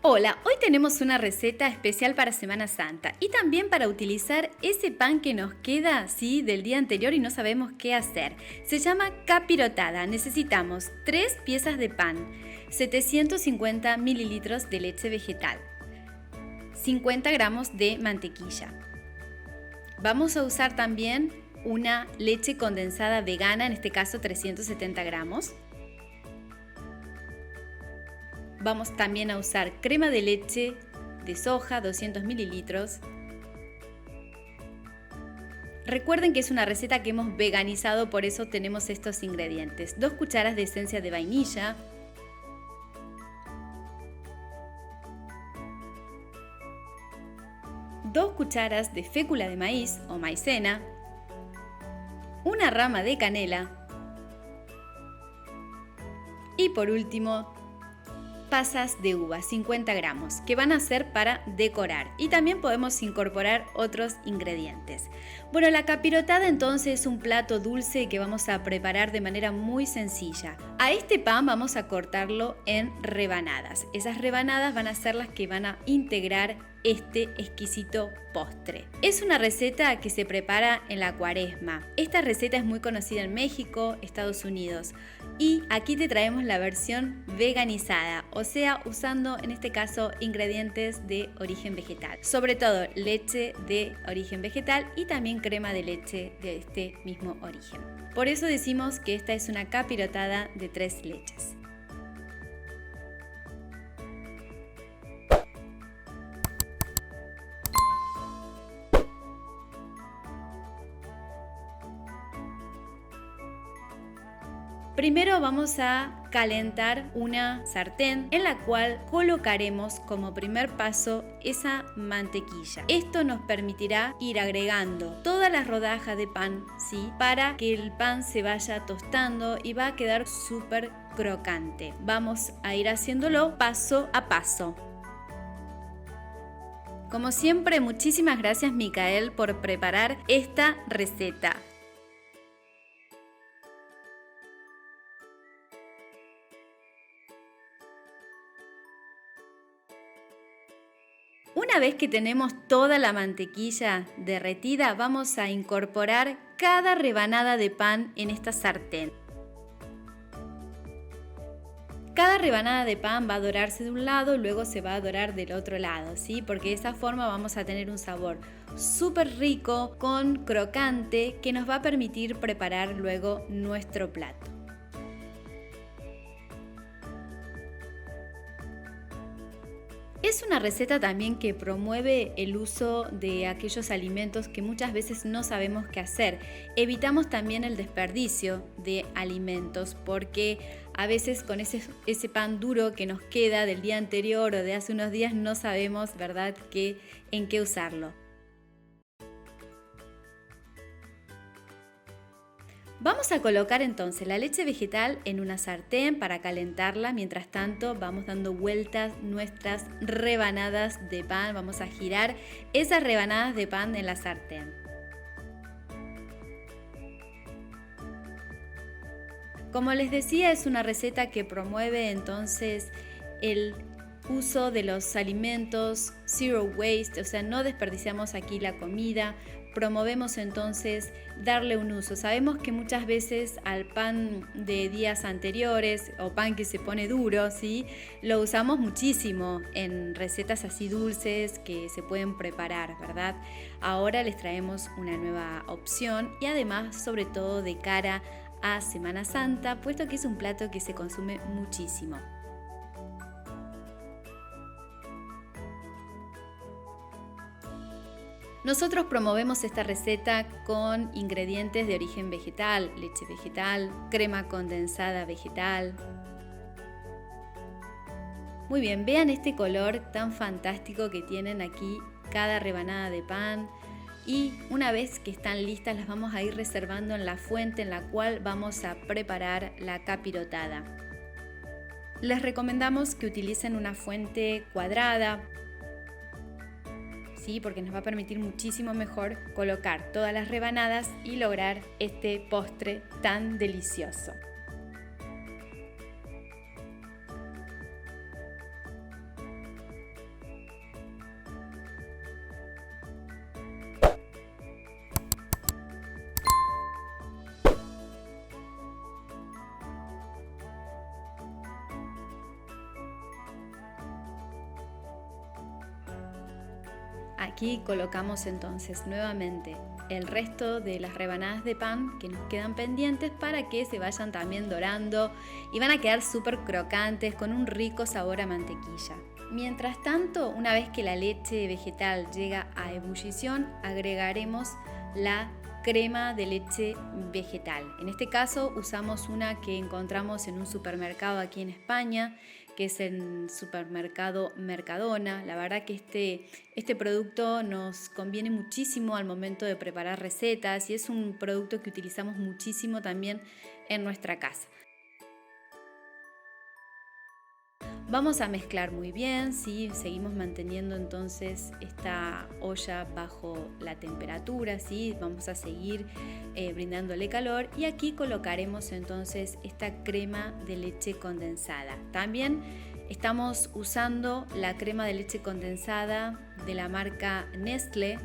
Hola, hoy tenemos una receta especial para Semana Santa y también para utilizar ese pan que nos queda, ¿sí?, del día anterior y no sabemos qué hacer. Se llama capirotada. Necesitamos 3 piezas de pan, 750 mililitros de leche vegetal, 50 gramos de mantequilla. Vamos a usar también una leche condensada vegana, en este caso 370 gramos. Vamos también a usar crema de leche de soja, 200 mililitros. Recuerden que es una receta que hemos veganizado, por eso tenemos estos ingredientes. 2 cucharas de esencia de vainilla. Dos cucharas de fécula de maíz o maicena. Una rama de canela. Y por último, pasas de uva, 50 gramos, que van a ser para decorar, y también podemos incorporar otros ingredientes. Bueno, la capirotada entonces es un plato dulce que vamos a preparar de manera muy sencilla. A este pan vamos a cortarlo en rebanadas. Esas rebanadas van a ser las que van a integrar este exquisito postre. Es una receta que se prepara en la Cuaresma. Esta receta es muy conocida en México, Estados Unidos, y aquí te traemos la versión veganizada, o sea, usando en este caso ingredientes de origen vegetal, sobre todo leche de origen vegetal y también crema de leche de este mismo origen. Por eso decimos que esta es una capirotada de 3 leches. Primero vamos a calentar una sartén en la cual colocaremos como primer paso esa mantequilla. Esto nos permitirá ir agregando todas las rodajas de pan, ¿sí?, para que el pan se vaya tostando y va a quedar súper crocante. Vamos a ir haciéndolo paso a paso. Como siempre, muchísimas gracias, Micael, por preparar esta receta. Una vez que tenemos toda la mantequilla derretida, vamos a incorporar cada rebanada de pan en esta sartén. Cada rebanada de pan va a dorarse de un lado, luego se va a dorar del otro lado, ¿sí? Porque de esa forma vamos a tener un sabor súper rico, con crocante, que nos va a permitir preparar luego nuestro plato. Es una receta también que promueve el uso de aquellos alimentos que muchas veces no sabemos qué hacer. Evitamos también el desperdicio de alimentos, porque a veces con ese pan duro que nos queda del día anterior o de hace unos días no sabemos, ¿verdad?, en qué usarlo. Vamos a colocar entonces la leche vegetal en una sartén para calentarla. Mientras tanto vamos dando vueltas nuestras rebanadas de pan. Vamos a girar esas rebanadas de pan en la sartén. Como les decía, es una receta que promueve entonces el uso de los alimentos, zero waste, o sea, no desperdiciamos aquí la comida. Promovemos entonces darle un uso. Sabemos que muchas veces al pan de días anteriores o pan que se pone duro, ¿sí?, lo usamos muchísimo en recetas así dulces que se pueden preparar, ¿verdad? Ahora les traemos una nueva opción y además, sobre todo de cara a Semana Santa, puesto que es un plato que se consume muchísimo. Nosotros promovemos esta receta con ingredientes de origen vegetal, leche vegetal, crema condensada vegetal. Muy bien, vean este color tan fantástico que tienen aquí cada rebanada de pan. Y una vez que están listas, las vamos a ir reservando en la fuente en la cual vamos a preparar la capirotada. Les recomendamos que utilicen una fuente cuadrada, ¿sí?, porque nos va a permitir muchísimo mejor colocar todas las rebanadas y lograr este postre tan delicioso. Aquí colocamos entonces nuevamente el resto de las rebanadas de pan que nos quedan pendientes para que se vayan también dorando y van a quedar súper crocantes con un rico sabor a mantequilla. Mientras tanto, una vez que la leche vegetal llega a ebullición, agregaremos la crema de leche vegetal. En este caso usamos una que encontramos en un supermercado aquí en España, que es el supermercado Mercadona. La verdad que este producto nos conviene muchísimo al momento de preparar recetas y es un producto que utilizamos muchísimo también en nuestra casa. Vamos a mezclar muy bien, ¿sí? Seguimos manteniendo entonces esta olla bajo la temperatura, ¿sí? Vamos a seguir brindándole calor y aquí colocaremos entonces esta crema de leche condensada. También estamos usando la crema de leche condensada de la marca Nestlé.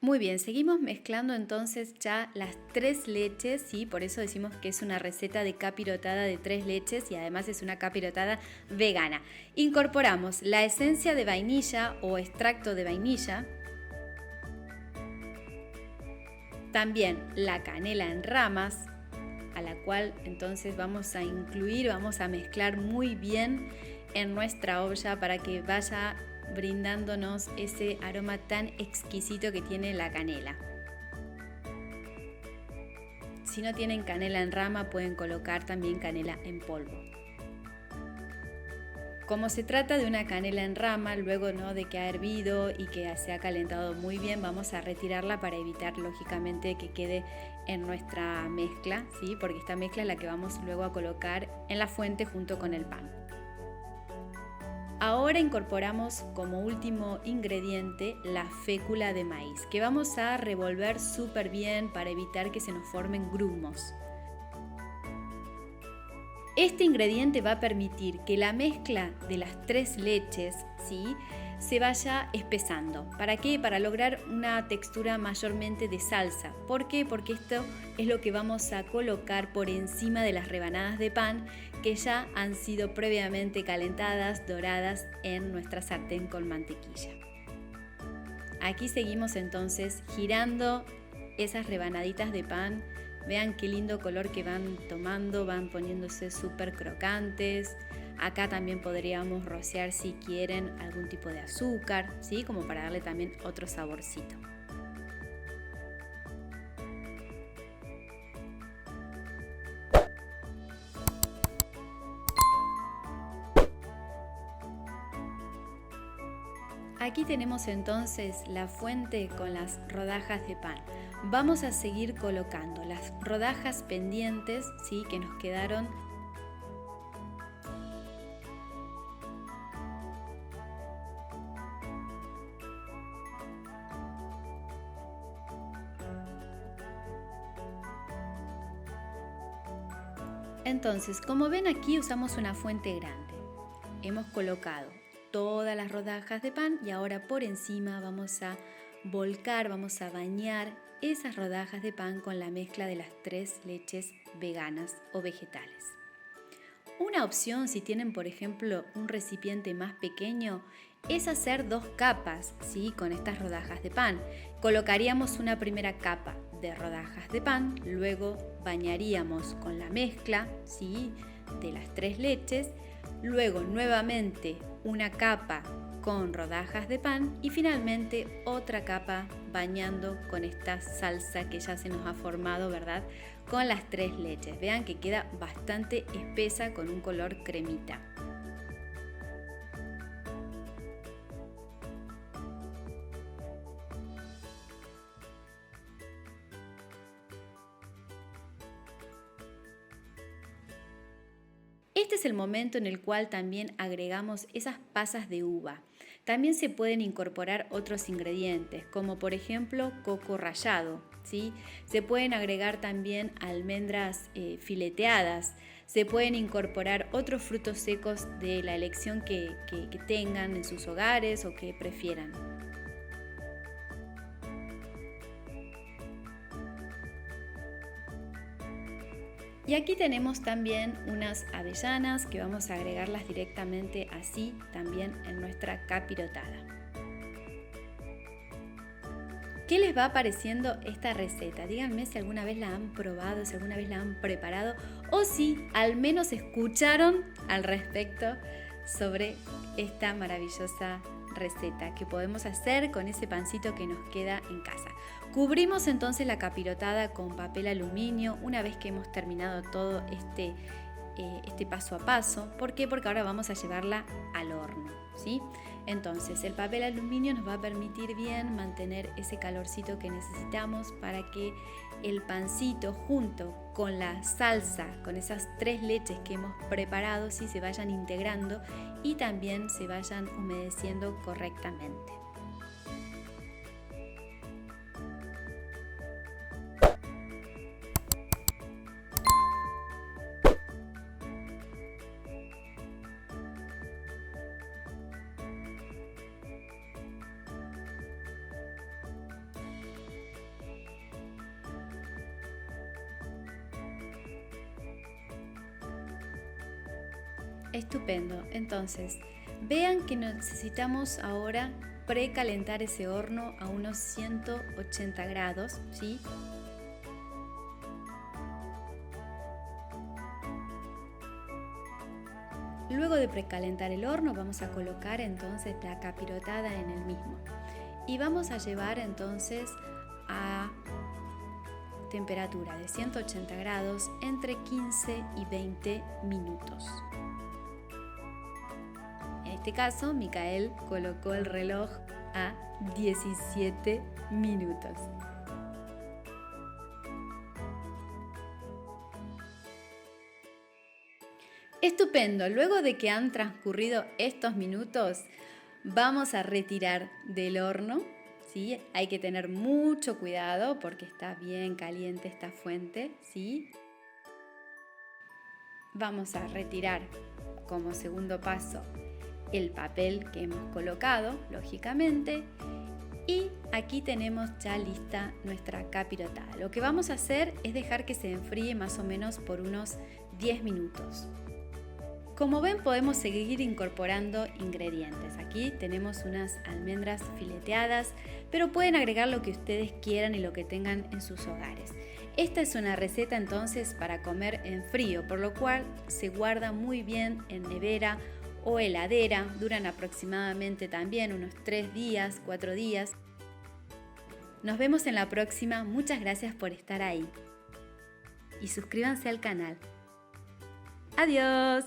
Muy bien, seguimos mezclando entonces ya las 3 leches, ¿sí? Por eso decimos que es una receta de capirotada de 3 leches y además es una capirotada vegana. Incorporamos la esencia de vainilla o extracto de vainilla, también la canela en ramas, a la cual entonces vamos a incluir, vamos a mezclar muy bien en nuestra olla para que vaya brindándonos ese aroma tan exquisito que tiene la canela. Si no tienen canela en rama, pueden colocar también canela en polvo. Como se trata de una canela en rama, luego de que ha hervido y que se ha calentado muy bien, vamos a retirarla para evitar lógicamente que quede en nuestra mezcla, ¿sí? Porque esta mezcla es la que vamos luego a colocar en la fuente junto con el pan. Ahora incorporamos como último ingrediente la fécula de maíz, que vamos a revolver súper bien para evitar que se nos formen grumos. Este ingrediente va a permitir que la mezcla de las 3 leches, ¿sí?, se vaya espesando. ¿Para qué? Para lograr una textura mayormente de salsa. ¿Por qué? Porque esto es lo que vamos a colocar por encima de las rebanadas de pan que ya han sido previamente calentadas, doradas en nuestra sartén con mantequilla. Aquí seguimos entonces girando esas rebanaditas de pan. Vean qué lindo color que van tomando, van poniéndose súper crocantes. Acá también podríamos rociar, si quieren, algún tipo de azúcar, ¿sí? Como para darle también otro saborcito. Aquí tenemos entonces la fuente con las rodajas de pan. Vamos a seguir colocando las rodajas pendientes, ¿sí?, que nos quedaron. Entonces, como ven, aquí usamos una fuente grande. Hemos colocado todas las rodajas de pan y ahora por encima vamos a volcar, vamos a bañar esas rodajas de pan con la mezcla de las 3 leches veganas o vegetales. Una opción, si tienen por ejemplo un recipiente más pequeño, es hacer 2 capas, ¿sí?, con estas rodajas de pan. Colocaríamos una primera capa de rodajas de pan, luego bañaríamos con la mezcla, ¿sí?, de las 3 leches, luego nuevamente una capa con rodajas de pan y finalmente otra capa bañando con esta salsa que ya se nos ha formado, ¿verdad?, con las 3 leches. Vean que queda bastante espesa con un color cremita. Este es el momento en el cual también agregamos esas pasas de uva. También se pueden incorporar otros ingredientes, como por ejemplo coco rallado, ¿sí? Se pueden agregar también almendras fileteadas, se pueden incorporar otros frutos secos de la elección que tengan en sus hogares o que prefieran. Y aquí tenemos también unas avellanas que vamos a agregarlas directamente así también en nuestra capirotada. ¿Qué les va pareciendo esta receta? Díganme si alguna vez la han probado, si alguna vez la han preparado o si al menos escucharon al respecto sobre esta maravillosa receta que podemos hacer con ese pancito que nos queda en casa. Cubrimos entonces la capirotada con papel aluminio una vez que hemos terminado todo este paso a paso. ¿Por qué? Porque ahora vamos a llevarla al horno, ¿sí? Entonces el papel aluminio nos va a permitir bien mantener ese calorcito que necesitamos para que el pancito junto con la salsa, con esas 3 leches que hemos preparado, ¿sí? Se vayan integrando y también se vayan humedeciendo correctamente. Estupendo, entonces vean que necesitamos ahora precalentar ese horno a unos 180 grados, ¿sí? Luego de precalentar el horno vamos a colocar entonces la capirotada en el mismo y vamos a llevar entonces a temperatura de 180 grados entre 15 y 20 minutos. En este caso, Micael colocó el reloj a 17 minutos. Estupendo, luego de que han transcurrido estos minutos, vamos a retirar del horno, ¿sí? Hay que tener mucho cuidado porque está bien caliente esta fuente, ¿sí? Vamos a retirar como segundo paso el papel que hemos colocado, lógicamente, y aquí tenemos ya lista nuestra capirotada. Lo que vamos a hacer es dejar que se enfríe más o menos por unos 10 minutos. Como ven, podemos seguir incorporando ingredientes. Aquí tenemos unas almendras fileteadas, pero pueden agregar lo que ustedes quieran y lo que tengan en sus hogares. Esta es una receta entonces para comer en frío, por lo cual se guarda muy bien en nevera o heladera. Duran aproximadamente también unos 3 días, 4 días. Nos vemos en la próxima. Muchas gracias por estar ahí. Y suscríbanse al canal. ¡Adiós!